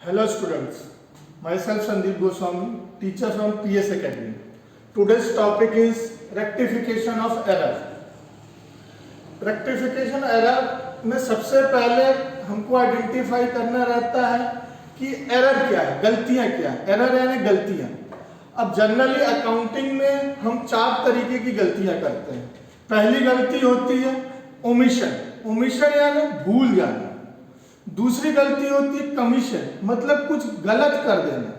Hello students, myself Sandeep Goswami, teacher from PS Academy. Today's topic is rectification of error. Rectification error में सबसे पहले हमको identify करना रहता है कि एरर क्या है, गलतियां क्या है। एरर यानी गलतियां। अब जनरली अकाउंटिंग में हम 4 तरीके की गलतियां करते हैं। पहली गलती होती है ओमिशन, ओमिशन यानी भूल जाना। दूसरी गलती होती है कमीशन, मतलब कुछ गलत कर देना।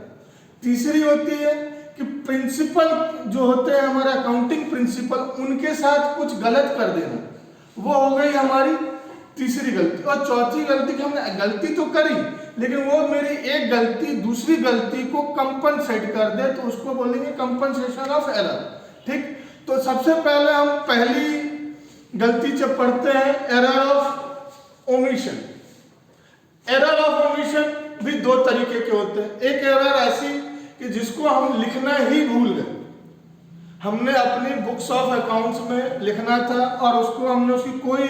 तीसरी होती है कि प्रिंसिपल जो होते हैं हमारे अकाउंटिंग प्रिंसिपल, उनके साथ कुछ गलत कर देना, वो हो गई हमारी तीसरी गलती। और चौथी गलती कि हमने गलती तो करी लेकिन वो मेरी एक गलती दूसरी गलती को कंपनसेट कर दे, तो उसको बोलेंगे कंपनसेशन ऑफ एरर। ठीक, तो सबसे पहले हम पहली गलती जब पढ़ते हैं error of omission. Error of omission भी 2 तरीके के होते हैं। एक एरर ऐसी कि जिसको हम लिखना ही भूल गए, हमने अपनी बुक्स ऑफ अकाउंट्स में लिखना था और उसको हमने उसकी कोई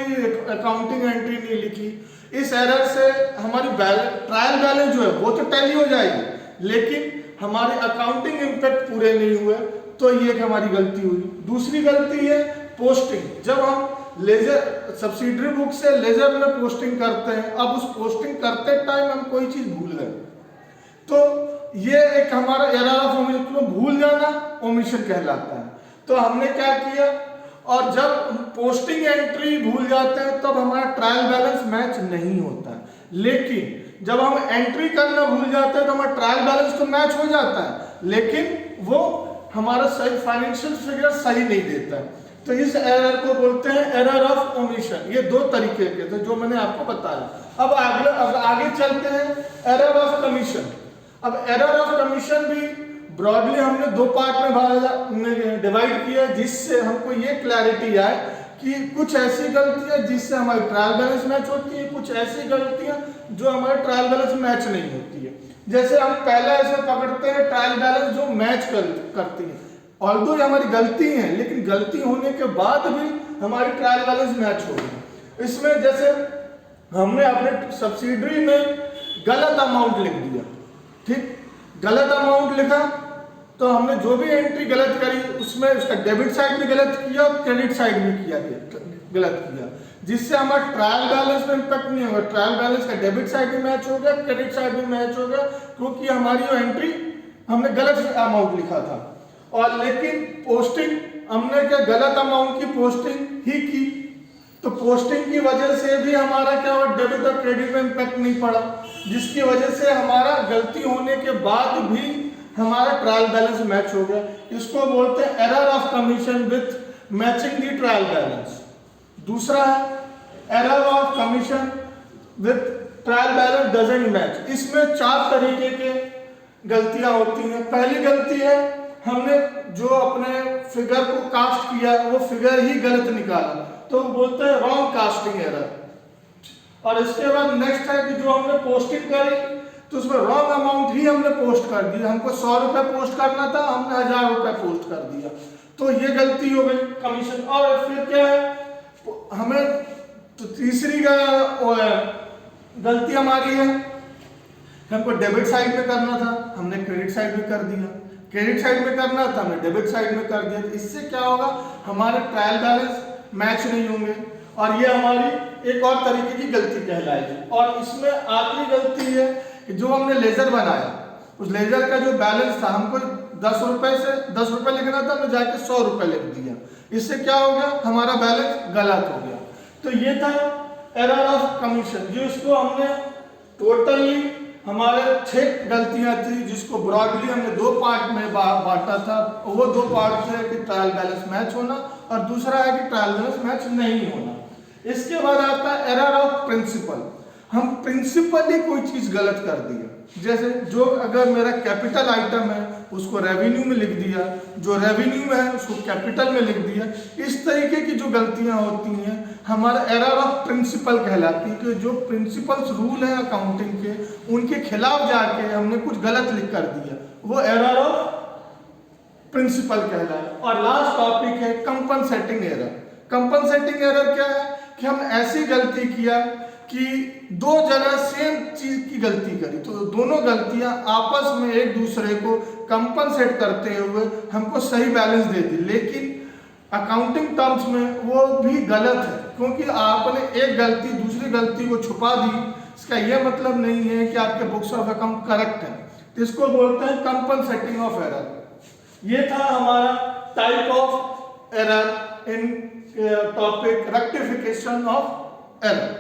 अकाउंटिंग एंट्री नहीं लिखी। इस एरर से हमारी ट्रायल बैलेंस जो है वो तो टैली हो जाएगी लेकिन हमारे अकाउंटिंग इम्पैक्ट पूरे नहीं हुए, तो ये एक हमारी गलती हुई। दूसरी गलती है पोस्टिंग। जब हम लेजर सब्सिडरी बुक से लेजर में पोस्टिंग करते हैं, अब उस पोस्टिंग करते टाइम हम कोई चीज भूल गए, तो ये एक हमारा एरर ऑफ ओमिशन, भूल जाना ओमिशन कहलाता है। तो हमने क्या किया, और जब पोस्टिंग एंट्री भूल जाते हैं तब हमारा ट्रायल बैलेंस मैच नहीं होता है। लेकिन जब हम एंट्री करना भूल जाते हैं तो हमारा ट्रायल बैलेंस तो मैच हो जाता है लेकिन वो हमारा सही फाइनेंशियल फिगर सही नहीं देता है। तो इस एरर को बोलते हैं एरर ऑफ ओमिशन। ये 2 तरीके के थे जो मैंने आपको बताया। अब आगे चलते हैं एरर ऑफ कमीशन। अब एरर ऑफ कमीशन भी ब्रॉडली हमने 2 पार्ट में डिवाइड किया, जिससे हमको ये क्लैरिटी आए कि कुछ ऐसी गलतियां जिससे हमारी ट्रायल बैलेंस मैच होती है, कुछ ऐसी गलतियां जो हमारे ट्रायल बैलेंस मैच नहीं होती है। जैसे हम पहला ऐसे पकड़ते हैं ट्रायल बैलेंस जो मैच करती है, ऑल्दो ये हमारी गलती है लेकिन गलती होने के बाद भी हमारी ट्रायल बैलेंस मैच होगी। इसमें जैसे हमने अपने सब्सिडरी में गलत अमाउंट लिख दिया, ठीक, गलत अमाउंट लिखा तो हमने जो भी एंट्री गलत करी उसमें उसका डेबिट साइड भी गलत किया और क्रेडिट साइड भी गलत किया, जिससे हमारा ट्रायल बैलेंस में इम्पैक्ट नहीं होगा। ट्रायल बैलेंस का डेबिट साइड भी मैच हो गया, क्रेडिट साइड भी मैच हो गया, क्योंकि हमारी जो एंट्री हमने गलत अमाउंट लिखा था। और लेकिन पोस्टिंग हमने क्या गलत अमाउंट की पोस्टिंग ही की, तो पोस्टिंग की वजह से भी हमारा क्या हुआ, डेबिट और क्रेडिट में इम्पैक्ट नहीं पड़ा, जिसकी वजह से हमारा गलती होने के बाद भी हमारा ट्रायल बैलेंस मैच हो गया। इसको बोलते हैं error of commission with matching the trial balance. दूसरा है error of commission with trial balance doesn't match. इसमें 4 तरीके के गलतियां होती हैं। पहली गलती है हमने जो अपने फिगर को कास्ट किया वो फिगर ही गलत निकाला, तो बोलते हैं रॉन्ग कास्टिंग एरर। और इसके बाद नेक्स्ट है कि जो हमने पोस्टिंग करी तो उसमें रॉन्ग अमाउंट ही हमने पोस्ट कर दी। हमको 100 रुपए पोस्ट करना था, हमने 1000 रुपए पोस्ट कर दिया, तो ये गलती हो गई कमीशन। और फिर क्या है, हमें तो तीसरी गलती हमारी है, हमको डेबिट साइड में करना था, हमने क्रेडिट साइड में कर दिया, क्रेडिट साइड में करना था हमने डेबिट साइड में कर दिया। इससे क्या होगा, हमारे ट्रायल बैलेंस मैच नहीं होंगे और ये हमारी एक और तरीके की गलती कहलाएगी। और इसमें आखिरी गलती है कि जो हमने लेजर बनाया, उस लेजर का जो बैलेंस था, हमको 10 रुपए से 10 रुपए लिखना था, हमने जाके 100 रुपए लिख दिया। इससे क्या हो गया, हमारा बैलेंस गलत हो गया। तो ये था एरर ऑफ कमीशन, जो इसको हमने टोटली हमारे 6 गलतियां थी, जिसको ब्रॉडली हमने 2 पार्ट में बांटा था। वो 2 पार्ट थे कि ट्रायल बैलेंस मैच होना और दूसरा है कि ट्रायल बैलेंस मैच नहीं होना। इसके बाद आता है एरर ऑफ प्रिंसिपल। हम प्रिंसिपली कोई चीज गलत कर दी है, जैसे जो अगर मेरा कैपिटल आइटम है उसको रेवेन्यू में लिख दिया, जो रेवेन्यू में है उसको कैपिटल में लिख दिया। इस तरीके की जो गलतियां होती हैं हमारा एरर ऑफ प्रिंसिपल कहलाती है, कि जो प्रिंसिपल्स रूल है अकाउंटिंग के उनके खिलाफ जाके हमने कुछ गलत लिख कर दिया, वो एरर ऑफ प्रिंसिपल कहलाए। और लास्ट टॉपिक है कंपनसेटिंग एरर। कंपनसेटिंग एरर क्या है कि हम ऐसी गलती किया कि दो जगह सेम चीज की गलती करी, तो दोनों गलतियां आपस में एक दूसरे को कंपनसेट करते हुए हमको सही बैलेंस दे दी, लेकिन अकाउंटिंग टर्म्स में वो भी गलत है, क्योंकि आपने एक गलती दूसरी गलती को छुपा दी। इसका यह मतलब नहीं है कि आपके बुक्स ऑफ अकाउंट करेक्ट है, तो इसको बोलते हैं कंपनसेटिंग ऑफ एरर। ये था हमारा type of error in topic rectification of error.